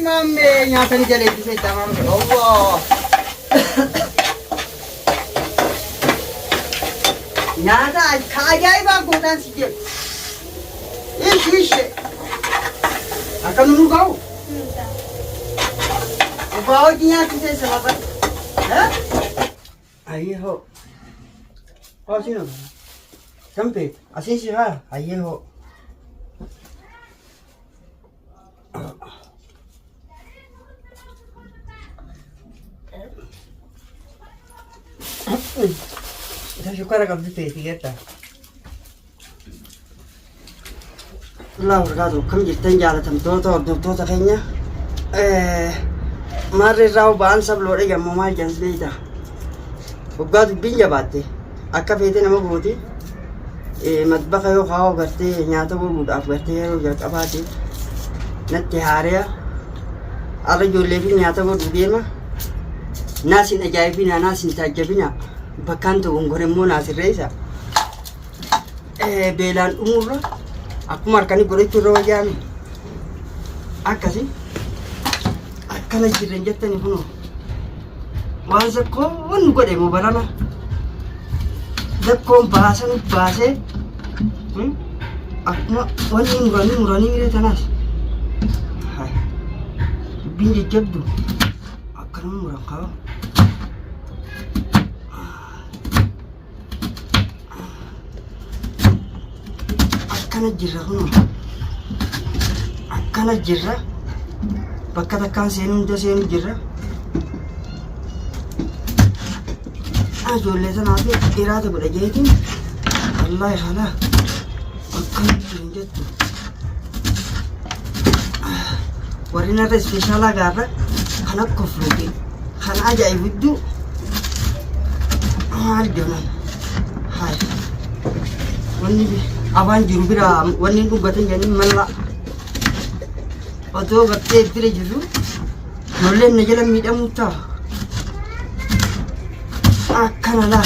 مامي ناتني جليتي سي تمام الله نادا كاجايبا غودان سيجل ايش akan nunggu kau niat kita selamat ayo kau sini sampai asyik sih ayo dah syukur agak betul tiga tak Allah berkata, kami kita jalan tempat tu kayaknya, mari rau ban sebelum orang yang mau jangan sebeda. Bukan binja bate, akak bete nama budi, matbah kayu kau berarti nyata budak berarti budak apa sih? Nanti hari ya, ada julebi nyata budak mah, nasi najaibi nasi tajabi na, bahkan tu unggoremu nasi reza, belan umur aku markani boleh turun jam, apa sih? Akan lagi renjat ni puno. Masa kau nunggu demo barana. Dah kau bahasa, aku murani mire tanas. Hai, bini jabdu, akan murang kau. Akkana jirra bakka takkaan seenuu jirra ijoollee sanaaf dhiiraata godha jeetiin wallaahi haala akkana jiran jettu warri narra ispeeshaalaa gaarra kan akka fuute kan ajaa'ibuddu maal deeman haay wanni abang jiru bira wanni dubbatan jani malla atau gatte bira jiru nollen na jala midhamu ta akkana la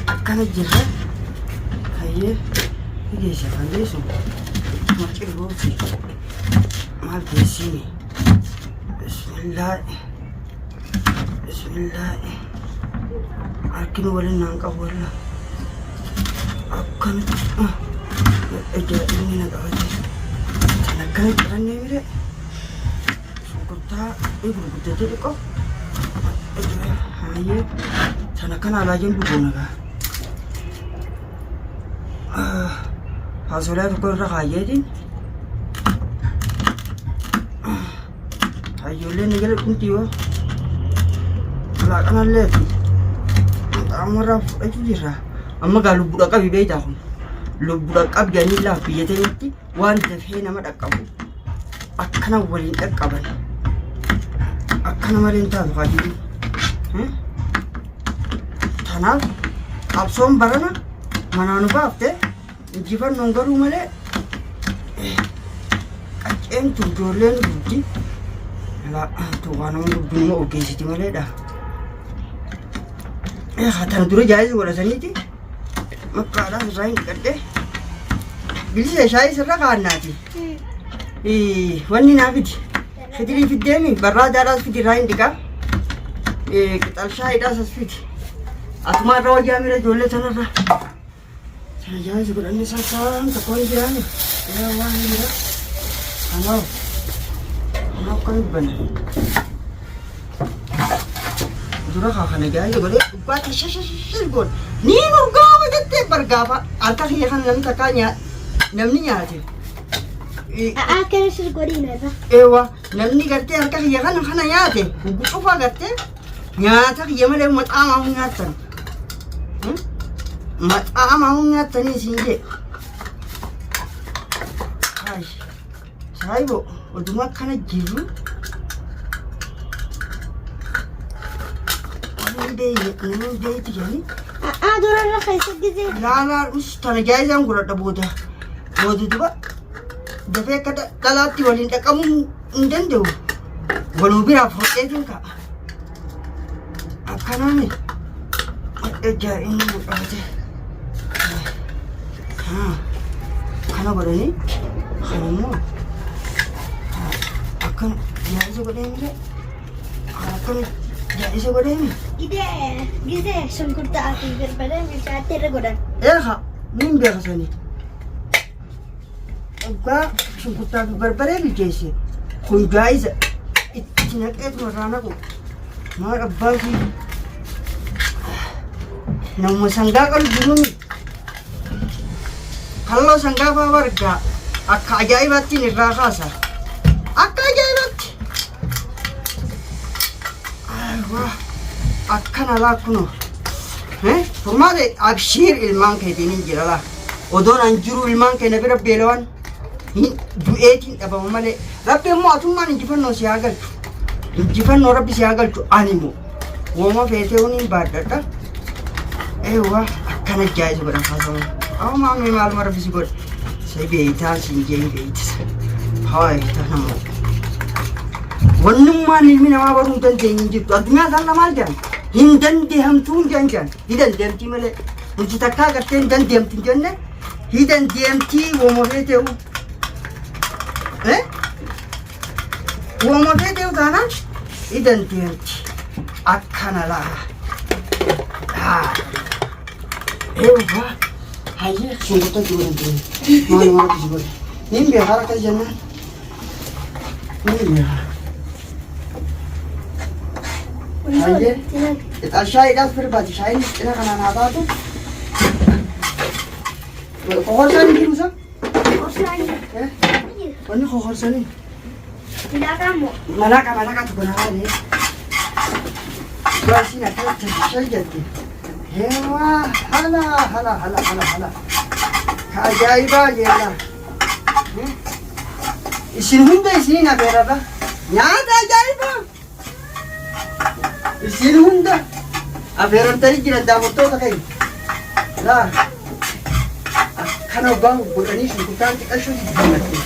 akkana jirra hayye higeesha kandeesu macir booti maal geessini bismillah Akin wala nangkap wala. Akan ini nak aja. Tanahkan jalan ni mire. Sungguh ibu jadi kok. Aye. Tanahkan ala jen buku naga. Hasilnya tu kau rak aye din. Ayo le ni jalan kuntiwa. Lakan le. Amara itu jirah. Amma galu budak kabi beda aku. Lu budak kabi ni lah biyete ni. Wan tefhe nama dak kabu. Akkana walin dak kaban. Akkana malin ta bagi. Tanah. Absom barana. Mana anu bafte. Jiban nonggaru male. Em tu dolen budi. La tu wanong bumi oke siti male dah. Hatan dulu jahit gula sani ti, makara serain kade, bisa saya serah kan nanti. Wani nabi ti, fitri fitri ni, barra jalan fitri rain dika, kita saya dah sesfit. Aku mah rawat jam ini jual sana lah. Saya jahit gula ni sakang, takoi dia ni, ya wah ni lah. Ano kami benar. Dura kakak negara boleh buat sih ni murga begitu bergapa alta hiakan nam takanya namni nyati akan sirgori nada ewa namni garte alta hiakan khana nyati buku apa garte nyata yamale mat ama nyatan mat ama nyatan ni sinje hai sai bo uduma kana jiru Ini jadi. Dorang lah kayak gitu. Lala, tanah jaya yang kurang ada bodoh. Bodoh tu pak. Tapi kata kalau tiwalin tak kamu enden tu. Walau biar foto tu kak. Akan ni. Ini apa sih? akkana godhanii kan immoo akkana jaayisa godhanii akkana jaayisa godhanii. Gizee shunkurtaa fi barbada bilchaatti irra godhan. Eegaa niin beeksisanii waggaa shunkurtaa fi barbaree bilcheesse kun jaayisa itti naqeetu irraa naqu maal abbaa fi nama sangaa qalu jiruun kalloo sangaa fa'aa bargaa akka ajaa'ibaattiin irraa kaasa akka ajaa'ibaatti akkana laakkunoo furmaate abshiir ilmaan keetiin hin jira laa odoon an jiru ilmaan keenya bira beelawan hin du'eetiin dhabama malee rabbi immoo atummaan injifannoo si haa galchu injifannoo rabbi si haa galchu ani immoo wooma feetee huniin baadhadha eewwa akkana jaayisa godhan kaasamu awo maamii maaluma rabbi si godhe sai beeytaa siin jee beeytisa haa beeytaa namoo wannummaan ilmi namaa baruu hin dandeenye hin jirtu addunyaa isaan maal jedhan hin dandeemtuu hin jedhan hin dandeemtii malee nuti takkaa agartee hin dandeemtu hin jenne hin dandeemtii woomofee ta'u woomofee ta'u taanaan hin dandeemti akkana laa eewwa hayyee shunkurtaa jiru dandeenye maaluma rabbi si godhe niin beekaa akkas jennaan niin beekaa. Hayyee shaayiidhaaf firbaati shaayiin cina kanaan haa taatu kokorsaan hin jiru isa wanni kokorsanii malaqa tokko namaa lee baasiin akka shaayi jette heewaa hala ka ajaa'ibaa jeella isin hunda isiniin afeerarra nyaata ajaa'ibaa isin hunda afeeramtanii jiran daamurtoota kai laa akkana obbaa godhanii shunkurtaan xiqqashoo jijjiirratti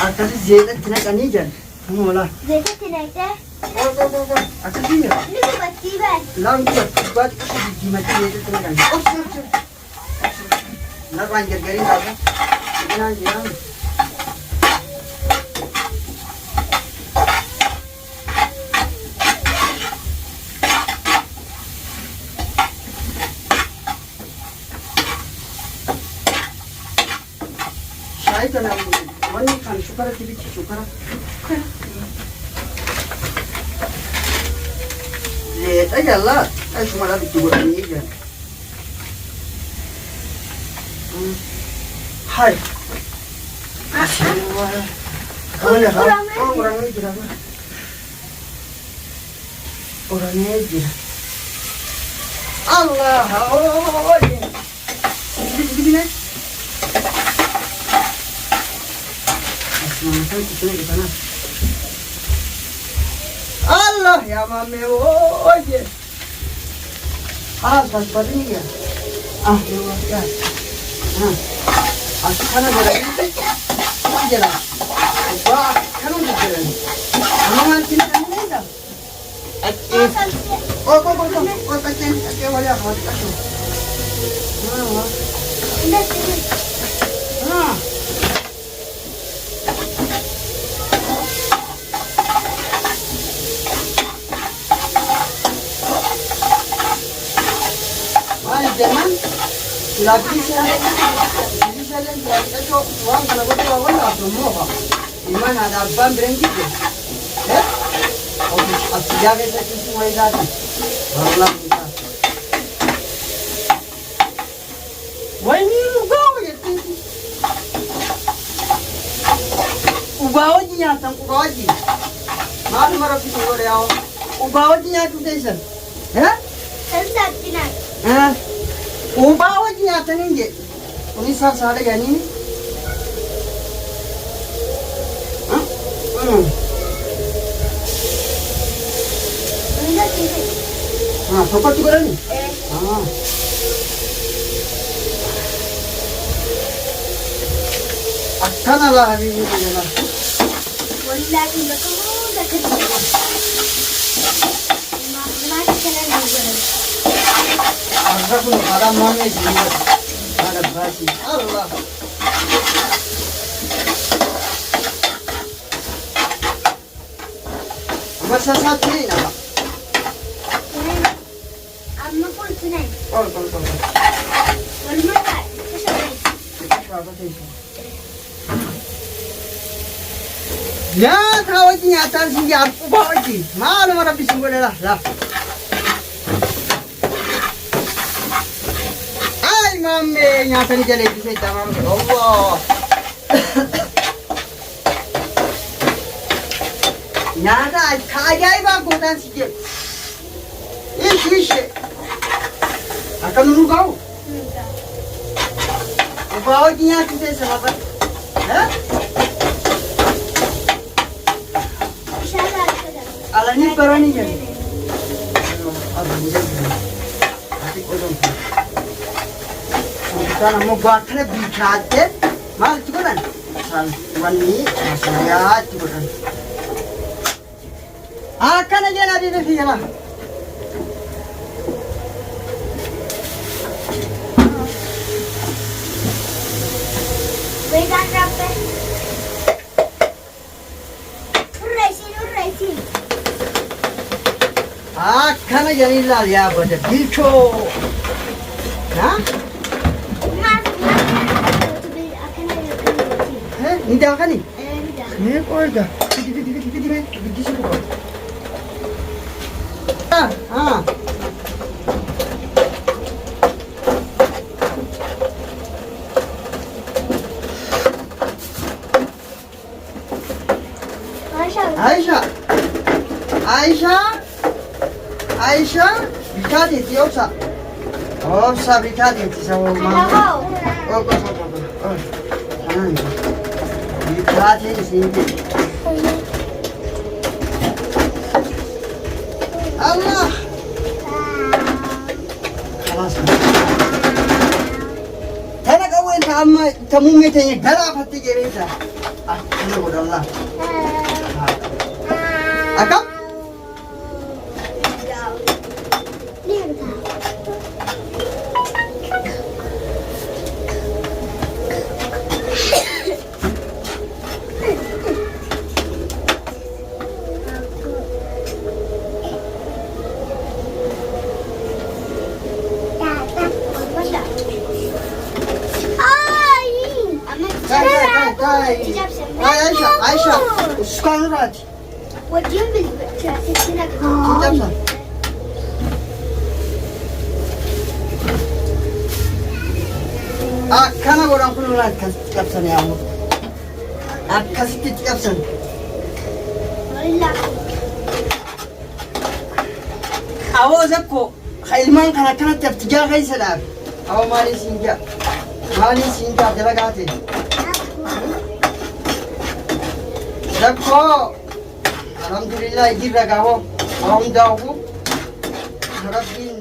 akkasi zeexatti naqanii jiran moolaa Zeetatti naqxee? akkasii jira Ni gubattii baal. laan gubatti gubbaa xiqqashoo jijjiirratti zeexatti naqanii obsi narraan gargariin qaaba xiqqinaan jiraan Aita na wani kan shukara tibiti shukara. Le aja Allah, ai cuma lagi tidur ini aja. Hai. Kamu ya kan? Orang ini berapa? Orang ini dia. Allah, oh, ini. Allah ya mame oye pas seperti ya ya aku kan ada ini jalan wah kan udah jalan kamu nanti ini dah kok kacang wajah hati aku Jangan lagi saya itu uang kalau buat uang nggak semua gimana ada ban berhenti ya oke aslinya kita semua itu barulah kita wah ini ubawaji nyata ubawaji mana marah itu orang yang ubawaji nyata tu desa ya Entar tina. Ubawaji nyata ni je. Ini sah ada gani ni? Entar tina. Sopat juga ni? Akan lah hari ini jalan. Wallahi bakamu dah kerja. Mama kita nak jalan. Aku nak ada mana sih? على باسي الله مساسات هنا أما قلت نعم قول والمرأة إيش لا تراودني أتانسي يا أبوي ما أنا ربي سبحانه لا أي مامي يا تاني جلبي سيد تمام الله يا دا كاجاي باكودان سيجي إيش أكمل نقول أبوي يا كذا سبب ها على نبراني جاني أنا مبارك بيشاد ما تقولن سالوني مسيا تقولن أكان جانا دي فينا ويدان رابط الرئيسين أكان جاني لا يا بده بيشو ها Ini dah kan ni? Ni kau dah. Di sini kau. Ah. Aisyah, bisa di tioksa. Oh, bisa di tioksa. Oh. Bisa di sini. Allah. خلاص. ترى كوين تمومي تاني دلا فتي جريسا. أنا بقول الله. أكم؟ Aisyah, sekarang rati. وديهم بالسنة Kijapsan. Akkana godhan kun irraa akkasitti cabsan yaamu. Akkasitti cabsan. Awoo zakko ilmaan kan akkanatti abtijaa keessa dhaabe. Awoo maalii siin jaa? Maalii siin jaa dalagaa ta'e? Zakko alhamdulillah jirra gaafoo. Awoo hundaa'u rabbiin